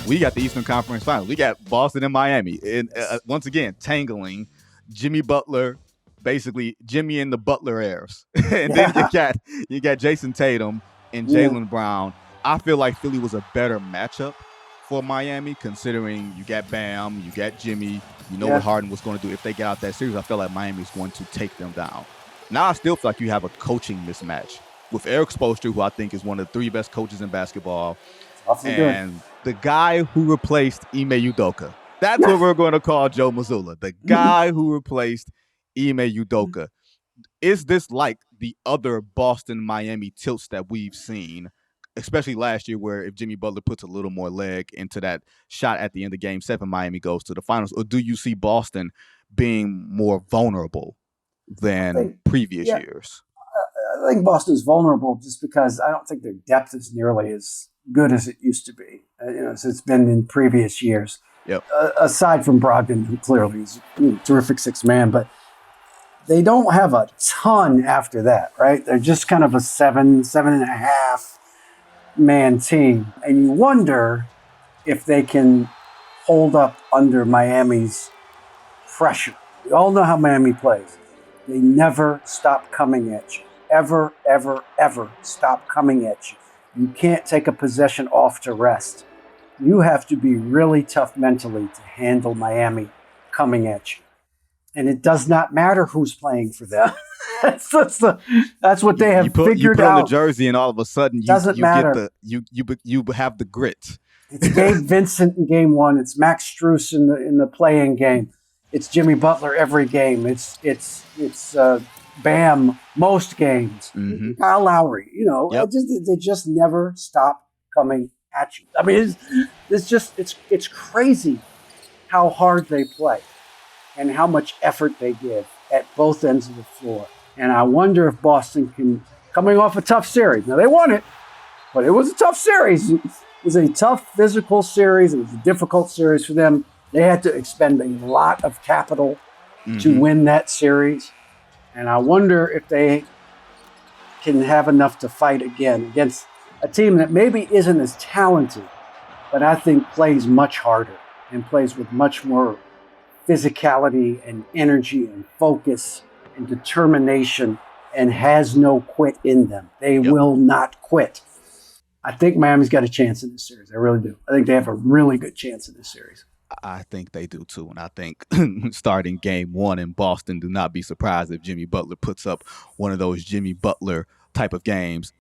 we got the Eastern Conference Finals. We got Boston and Miami. And once again, tangling Jimmy Butler, basically Jimmy and the Butler heirs. And then you got Jason Tatum and Jaylen Brown. I feel like Philly was a better matchup for Miami, considering you got Bam, you got Jimmy, you know what Harden was going to do. If they get out that series, I feel like Miami is going to take them down. Now I still feel like you have a coaching mismatch with Eric Spoelstra, who I think is one of the 3 best coaches in basketball, and the guy who replaced Ime Udoka. That's what we're going to call Joe Mazzulla, the guy who replaced Ime Udoka. Is this like the other Boston-Miami tilts that we've seen, especially last year, where if Jimmy Butler puts a little more leg into that shot at the end of Game 7, Miami goes to the finals? Or do you see Boston being more vulnerable than previous years? I think Boston's vulnerable just because I don't think their depth is nearly as good as it used to be, as it's been in previous years. Yep. Aside from Brogdon, who clearly is a terrific 6th man, but they don't have a ton after that, right? They're just kind of a 7.5 man team. And you wonder if they can hold up under Miami's pressure. We all know how Miami plays. They never stop coming at you. Ever, ever, ever stop coming at you. You can't take a possession off to rest. You have to be really tough mentally to handle Miami coming at you. And it does not matter who's playing for them. that's what they have figured out. You put on the jersey, and all of a sudden, you matter. Get you have the grit. It's Gabe Vincent in Game 1. It's Max Strus in the play-in game. It's Jimmy Butler every game. It's Bam most games. Mm-hmm. Kyle Lowry. They just never stop coming at you. I mean, it's crazy how hard they play and how much effort they give at both ends of the floor. And I wonder if Boston can, coming off a tough series. Now, they won it, but it was a tough series. It was a tough physical series. It was a difficult series for them. They had to expend a lot of capital to win that series. And I wonder if they can have enough to fight again against a team that maybe isn't as talented, but I think plays much harder and plays with much more physicality and energy and focus and determination and has no quit in them. They will not quit. I think Miami's got a chance in this series. I really do. I think they have a really good chance in this series. I think they do too. And I think starting Game 1 in Boston, do not be surprised if Jimmy Butler puts up one of those Jimmy Butler type of games.